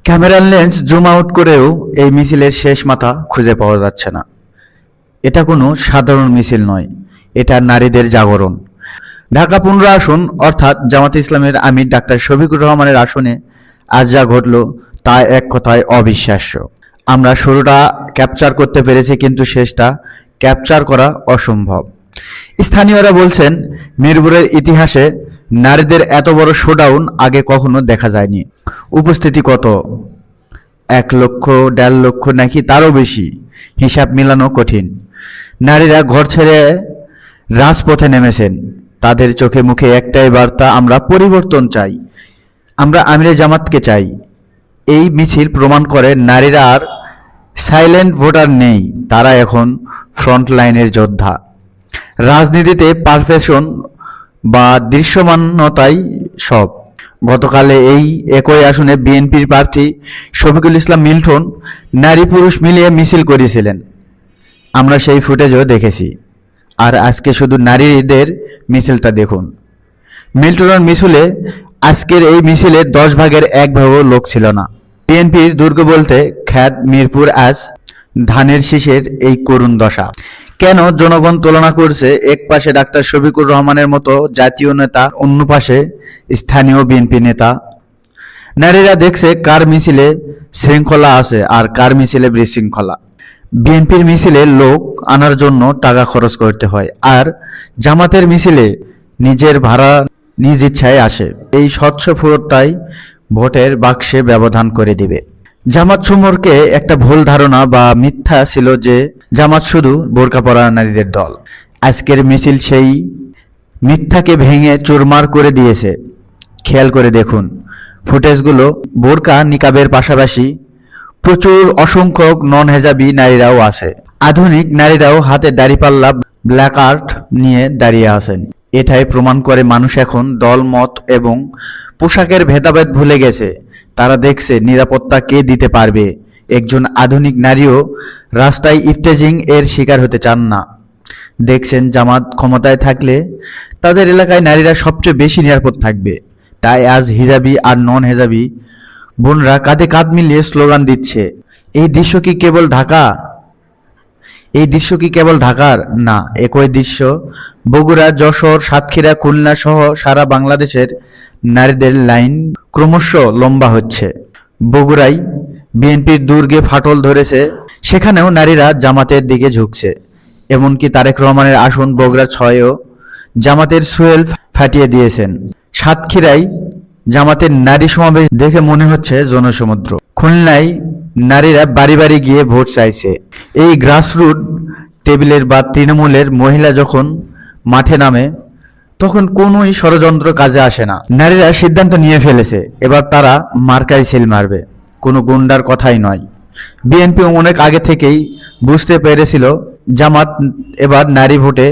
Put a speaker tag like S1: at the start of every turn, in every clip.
S1: ক্যামেরার lens zoom out করেও এই মিছিলের শেষ মাথা খুঁজে পাওয়া যাচ্ছে না। এটা কোনো সাধারণ মিছিল নয়, এটা নারীদের জাগরণ। ঢাকা 15 আসন অর্থাৎ জামাতে ইসলামের আমির ডাক্তার শফিকুর রহমানের আসনে আজ যা ঘটল তা এক কথায় অবিশ্বাস্য। আমরা শুরুটা ক্যাপচার করতে পেরেছি, কিন্তু শেষটা ক্যাপচার করা অসম্ভব। স্থানীয়রা বলছেন, মিরপুরের ইতিহাসে নারীদের এত বড় শোডাউন আগে কখনো দেখা যায়নি। উপস্থিতি কত? 1 লক্ষ, 1.5 লক্ষ নাকি তারও বেশি, হিসাব মেলানো কঠিন। নারীরা ঘর ছেড়ে রাজপথে নেমেছেন। তাদের চোখে মুখে একটাই বার্তা, আমরা পরিবর্তন চাই, আমরা আমিরে জামাতকে চাই। এই মিছিল প্রমাণ করে নারীরা আর সাইলেন্ট ভোটার নেই, তারা এখন ফ্রন্ট লাইনের যোদ্ধা। রাজনীতিতে পারফেকশন বা দৃশ্যমানতাই সব। গতকালে এই একই আসনে বিএনপির প্রার্থী শফিকুল ইসলাম মিল্টন নারী পুরুষ মিলিয়ে মিছিল করেছিলেন, আমরা সেই ফুটেজও দেখেছি। আর আজকে শুধু নারীদের মিছিলটা দেখুন। মিল্টনের মিছিলে আজকের এই মিছিলে 10 ভাগের 1 ভাগও লোক ছিল না। বিএনপির দুর্গ বলতে খ্যাত মিরপুর আজ ধানের শীষের এই করুণ দশা। কেন জনগণ তুলনা করছে এক পাশে ডাক্তার শফিকুর রহমানের মতো জাতীয় নেতা, অন্য পাশে স্থানীয় বিএনপি নেতা? নারীরা দেখছে কার মিছিলে শৃঙ্খলা আছে আর কার মিছিলে বিশৃঙ্খলা। বিএনপির মিছিলে লোক আনার জন্য টাকা খরচ করতে হয়, আর জামাতের মিছিলে নিজের ভাড়া নিজ ইচ্ছায় আসে। এই স্বচ্ছ ভোটটাই ভোটের বাক্সে ব্যবধান করে দিবে। জামাত সম্পর্কে একটা ভুল ধারণা বা মিথ্যা ছিল যে জামাত শুধু বোরকা পরা নারীদের দল। আজকের মিছিল সেই মিথ্যাকে ভেঙে চুরমার করে দিয়েছে। খেয়াল করে দেখুন ফুটেজগুলো। বোরকা নিকাবের পাশাপাশি প্রচুর অসংখ্য নন হেজাবি নারীরাও আছে। আধুনিক নারীরাও হাতে দাড়িপাল্লা, ব্ল্যাক আর্ট নিয়ে দাঁড়িয়ে আছেন। এটাই প্রমাণ করে মানুষ এখন দল মত এবং পোশাকের ভেদাভেদ ভুলে গেছে। তারা দেখছে নিরাপত্তা কে দিতে পারবে। একজন আধুনিক নারীও রাস্তায় ইফতেজিং এর শিকার হতে চান না। দেখছেন জামাত ক্ষমতায় থাকলে তাদের এলাকায় নারীরা সবচেয়ে বেশি নিরাপদ থাকবে। তাই আজ হিজাবি আর নন হেজাবি বোনরা কাঁধে কাঁধ মিলিয়ে স্লোগান দিচ্ছে। এই দৃশ্য কি কেবল ঢাকা? এই দৃশ্য কি কেবল ঢাকার? না, একই দৃশ্য বগুড়া, যশোর, সাতক্ষীরা, খুলনা সহ সারা বাংলাদেশের নারীদের লাইন ক্রমশ লম্বা হচ্ছে। বগুড়ায় বিএনপির দুর্গে ফাটল ধরেছে, সেখানেও নারীরা জামাতের দিকে ঝুঁকছে। এমনকি তারেক রহমানের আসন বগুড়া 6-এও জামাতের সোহেল ফাটিয়ে দিয়েছেন। সাতক্ষীরায় জামাতের নারী সমাবেশ দেখে মনে হচ্ছে জনসমুদ্র। খুলনায় নারীরা বাড়ি বাড়ি গিয়ে ভোট চাইছে। এই গ্রাসরুট টেবিলের বা তৃণমূলের মহিলা যখন মাঠে নামে তখন কোনোই ষড়যন্ত্র কাজে আসে না। নারীরা সিদ্ধান্ত নিয়ে ফেলেছে, এবার তারা মার্কায় সিল মারবে, কোনো গুন্ডার কথাই নয়। বিএনপি অনেক আগে থেকেই বুঝতে পেরেছিল জামাত এবার নারী ভোটে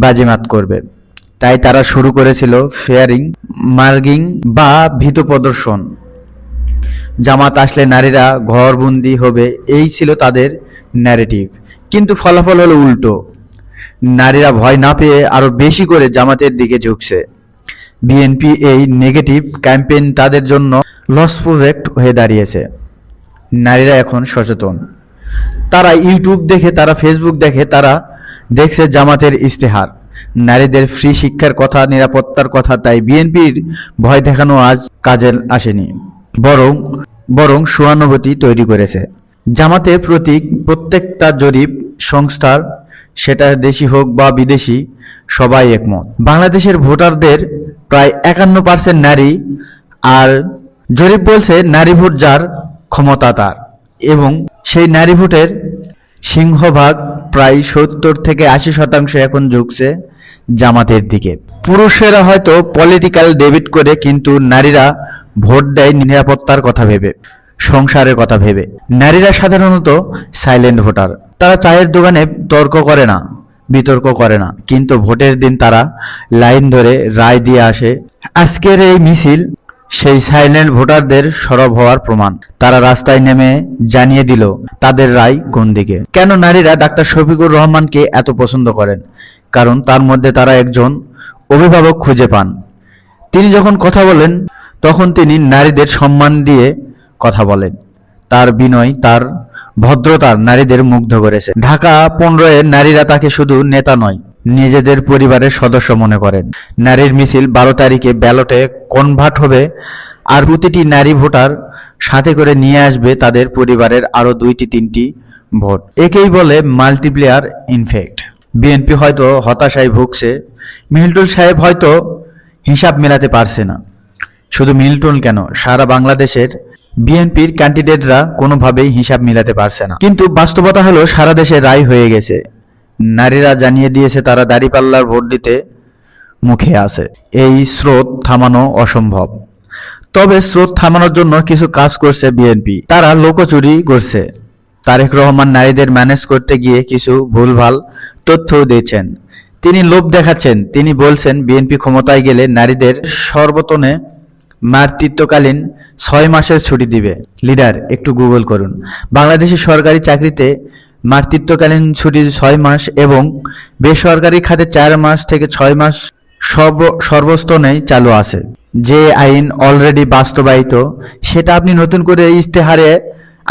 S1: বাজিমাত করবে। তাই তারা শুরু করেছিল ফেয়ারিং, মার্গিং বা ভীত প্রদর্শন। জামাত আসলে নারীরা ঘরবন্দি হবে, এই ছিল তাদের ন্যারেটিভ। কিন্তু ফলাফল হলো উল্টো। নারীরা ভয় না পেয়ে আরো বেশি করে জামাতের দিকে ঝুঁকছে। বিএনপি এই নেগেটিভ ক্যাম্পেইন তাদের জন্য লস প্রজেক্ট হয়ে দাঁড়িয়েছে। নারীরা এখন সচেতন। তারা ইউটিউব দেখে, তারা ফেসবুক দেখে, তারা দেখছে জামাতের ইশতেহার, নারীদের ফ্রি শিক্ষার কথা, নিরাপত্তার কথা। তাই বিএনপির ভয় দেখানো আজ কাজে আসেনি, বরং সহানুভূতি তৈরি করেছে। জামাতের প্রতীক প্রত্যেকটা জরিপ সংস্থার, সেটা দেশি হোক বা বিদেশি, সবাই একমত। বাংলাদেশের ভোটারদের প্রায় 51% নারী, আর জরিপ বলছে নারী ভোট যার ক্ষমতা তার, এবং সেই নারী ভোটের সিংহভাগ প্রায় 70 থেকে 80% এখন ঝুঁকছে জামাতের দিকে। পুরুষেরা হয়তো পলিটিক্যাল ডেবিট করে, কিন্তু নারীরা ভোট দেয় নিরাপত্তার কথা ভেবে, সংসারের কথা ভেবে। নারীরা সাধারণত সাইলেন্ট ভোটার। তারা চায়ের দোকানে তর্ক করে না, বিতর্ক করে না, কিন্তু ভোটের দিন তারা লাইন ধরে রায় দিয়ে আসে। আজকের এই মিছিল সেই সাইলেন্ট ভোটারদের সরব হওয়ার প্রমাণ। তারা রাস্তায় নেমে জানিয়ে দিল তাদের রায় কোন দিকে। কেন নারীরা ডাক্তার শফিকুর রহমানকে এত পছন্দ করেন? কারণ তার মধ্যে তারা একজন অভিভাবক খুঁজে পান। তিনি যখন কথা বলেন তখন তিনি নারীদের সম্মান দিয়ে কথা বলেন। তার বিনয়, তার ভদ্রতা নারীদের মুগ্ধ করেছে। ঢাকা 15-এর নারীরা তাকে শুধু নেতা নয়, নিজেদের পরিবারের সদস্য মনে করেন। নারীর মিছিল 12 তারিখে ব্যালটে কনভার্ট হবে, আর প্রতিটি নারী ভোটার সাথে করে নিয়ে আসবে তাদের পরিবারের আরো 2-3টি ভোট। একেই বলে মাল্টিপ্লেয়ার ইনফেক্ট। বিএনপি হয়তো হতাশায় ভুগছে, মিল্টন সাহেব হয়তো হিসাব মেলাতে পারছে না। শুধু মিল্টন কেন, সারা বাংলাদেশের বিএনপির ক্যান্ডিডেটরা কোনোভাবেই হিসাব মিলাতে পারছে না। কিন্তু বাস্তবতা হলো সারা দেশে রায় হয়ে গেছে। নারীরা জানিয়ে দিয়েছে তারা দাঁড়িপাল্লার ভোট দিতে মুখে আছে। এই স্রোত থামানো অসম্ভব। তবে স্রোত থামানোর জন্য কিছু কাজ করছে বিএনপি। তারা লোকচুরি করছে। তারেক রহমান নারীদের ম্যানেজ করতে গিয়ে কিছু ভুলভাল তথ্যও দিয়েছেন। তিনি লোভ দেখাচ্ছেন। তিনি বলছেন বিএনপি ক্ষমতায় গেলে নারীদের সর্বতনে মাতৃত্বকালীন 6 মাসের ছুটি দিবে। লিডার, একটু গুগল করুন। বাংলাদেশের সরকারি চাকরিতে মাতৃত্বকালীন ছুটি 6 মাস এবং বেসরকারি খাতে 4 মাস থেকে 6 মাস সর্বস্তনেই চালু আছে। যে আইন অলরেডি বাস্তবায়িত, সেটা আপনি নতুন করে ইস্তেহারে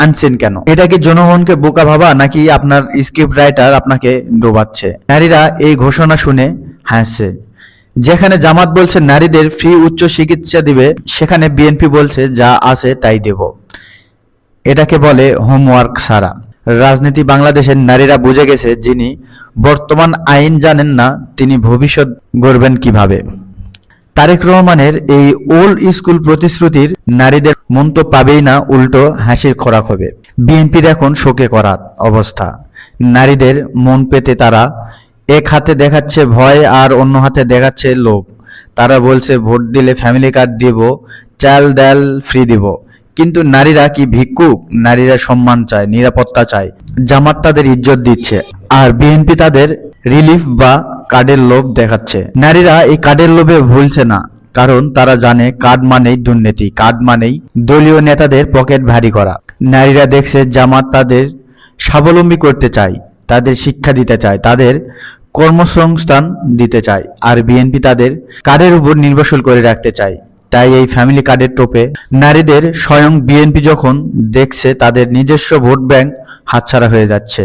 S1: আনছেন কেন? এটা কি জনগণকে বোকা ভাবা, নাকি আপনার স্ক্রিপ্ট রাইটার আপনাকে ডোবাচ্ছে? নারীরা এই ঘোষণা শুনে হাসছে। যেখানে জামাত বলছে নারীদের ফ্রি উচ্চ চিকিৎসা দিবে, সেখানে বিএনপি বলছে যা আছে তাই দেব। এটাকে বলে হোমওয়ার্ক ছাড়া রাজনীতি। বাংলাদেশের নারীরা বুঝে গেছে, যিনি বর্তমান আইন জানেন না তিনি ভবিষ্যৎ গড়বেন কিভাবে। তারেক রহমানের এই ওল্ড স্কুল প্রতিশ্রুতির নারীদের মন তো পাবেই না, উল্টো হাসির খোরাক হবে। বিএনপির এখন শোকে করা অবস্থা। নারীদের মন পেতে তারা এক হাতে দেখাচ্ছে ভয় আর অন্য হাতে দেখাচ্ছে লোভ। তারা বলছে ভোট দিলে ফ্যামিলি কার্ড দিব, চাল ডাল ফ্রি দিব। কিন্তু নারীরা কি ভিক্ষুক? নারীরা সম্মান চায়, নিরাপত্তা চায়। জামাত তাদের ইজ্জত দিচ্ছে, আর বিএনপি তাদের রিলিফ বা কার্ডের লোভ দেখাচ্ছে। নারীরা এই কার্ডের লোভে ভুলছে না, কারণ তারা জানে কার্ড মানেই দুর্নীতি, কার্ড মানেই দলীয় নেতাদের পকেট ভারী করা। নারীরা দেখছে জামাত তাদের স্বাবলম্বী করতে চায়, তাদের শিক্ষা দিতে চায়, তাদের কর্মসংস্থান দিতে চায়, আর বিএনপি তাদের কার্ডের উপর নির্ভরশীল করে রাখতে চায়। তাই এই ফ্যামিলি কার্ডের টোপে নারীদের স্বয়ং বিএনপি যখন দেখছে তাদের নিজস্ব ভোট ব্যাংক হাতছাড়া হয়ে যাচ্ছে,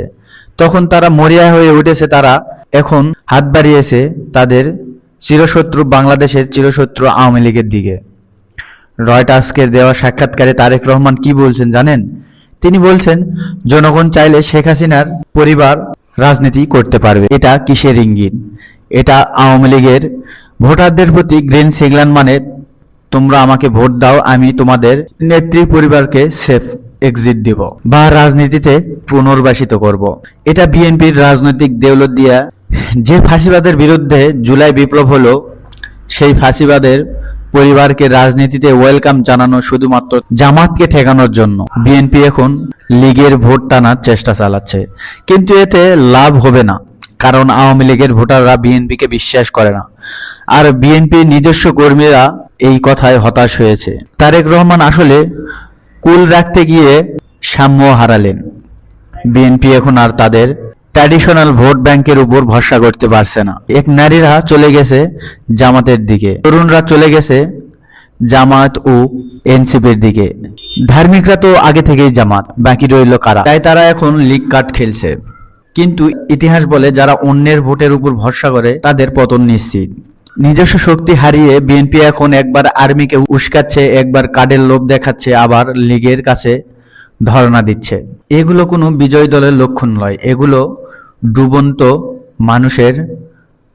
S1: তখন তারা মরিয়া হয়ে উঠেছে। তারা এখন হাত বাড়িয়েছে তাদের চিরশত্রু, বাংলাদেশের চিরশত্রু আওয়ামী লীগের দিকে। রয়টার্সকে দেওয়া সাক্ষাৎকারে তারেক রহমান কি বলছেন জানেন? তিনি বলছেন জনগণ চাইলে শেখ হাসিনার পরিবার রাজনীতি করতে পারবে। এটা কিসের ইঙ্গিত? এটা আওয়ামী লীগের ভোটারদের প্রতি গ্রিন সিগন্যাল। মানে তোমরা আমাকে ভোট দাও, আমি তোমাদের নেত্রী পরিবারকে সেফ এক্সিট দিব বা রাজনীতিতে পুনর্বাসিত করব। এটা বিএনপির রাজনৈতিক দেউলত দিয়া। যে ফাঁসিবাদের বিরুদ্ধে জুলাই বিপ্লব হলো, সেই ফাঁসিবাদের পরিবারকে রাজনীতিতে ওয়েলকাম জানানো শুধুমাত্র জামাতকে ঠেকানোর জন্য বিএনপি এখন লীগের ভোট টানার চেষ্টা চালাচ্ছে। কিন্তু এতে লাভ হবে না, কারণ আওয়ামী লীগের ভোটাররা বিএনপিকে বিশ্বাস করে না, আর বিএনপির নিজস্ব কর্মীরা এই কথায় হতাশ হয়েছে। তারেক রহমান আসলে কুল রাখতে গিয়ে সাম্য হারালেন। বিএনপি এখন আর তাদের ট্র্যাডিশনাল ভোট ব্যাংকের উপর ভরসা করতে পারছে না। এক নারীরা চলে গেছে জামাতের দিকে, তরুণরা চলে গেছে জামাত ও এনসিপির দিকে, ধার্মিকরা তো আগে থেকেই জামাত, বাকি রইল কারা? তাই তারা এখন লিগ কার্ড খেলছে। কিন্তু ইতিহাস বলে যারা অন্যের ভোটের উপর ভরসা করে তাদের পতন নিশ্চিত। নিজস্ব শক্তি হারিয়ে বিএনপি এখন একবার আর্মিকে উস্কাচ্ছে, একবার কার্ডের লোভ দেখাচ্ছে, আবার লীগের কাছে ধর্ণা দিচ্ছে। এগুলো কোনো বিজয় দলের লক্ষণ নয়, এগুলো ডুবন্ত মানুষের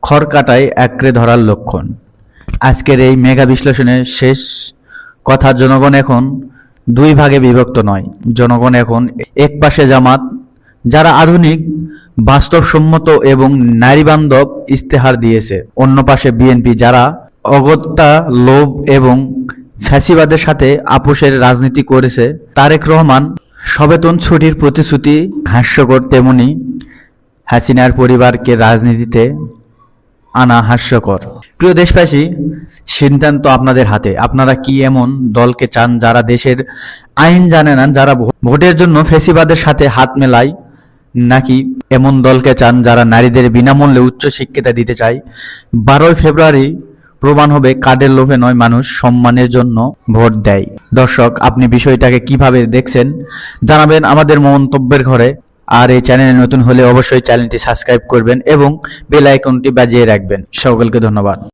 S1: খড়কাটায় আঁকড়ে ধরার লক্ষণ। আজকের এই মেগা বিশ্লেষণের শেষ কথা, জনগণ এখন দুই ভাগে বিভক্ত নয়। জনগণ এখন এক পাশে জামাত, যারা আধুনিক, বাস্তবসম্মত এবং নারীবান্ধব ইস্তেহার দিয়েছে, অন্য পাশে বিএনপি, যারা অগত্যা, লোভ এবং ফ্যাসিবাদের সাথে আপোষের রাজনীতি করেছে। তারেক রহমান সবেতন ছুটির প্রতিশ্রুতি হাস্যকর, তেমনি হাসিনার পরিবারকে রাজনীতিতে আনা হাস্যকর। প্রিয় দেশবাসী, সিদ্ধান্ত আপনাদের হাতে। আপনারা কি এমন দলকে চান যারা দেশের আইন জানে না, যারা ভোটের জন্য ফ্যাসিবাদের সাথে হাত মেলায়, নাকি এমন দলকে চান যারা নারীদের বিনামূল্যে উচ্চ শিক্ষিতা দিতে চায়? 12 ফেব্রুয়ারি প্রমাণ হবে কার্ডের লোভে নয়, মানুষ সম্মানের জন্য ভোট দেয়। দর্শক, আপনি বিষয়টাকে কিভাবে দেখছেন জানাবেন আমাদের মন্তব্যের ঘরে। আর এই চ্যানেলে নতুন হলে অবশ্যই চ্যানেলটি সাবস্ক্রাইব করবেন এবং বেল আইকনটি বাজিয়ে রাখবেন। সকলকে ধন্যবাদ।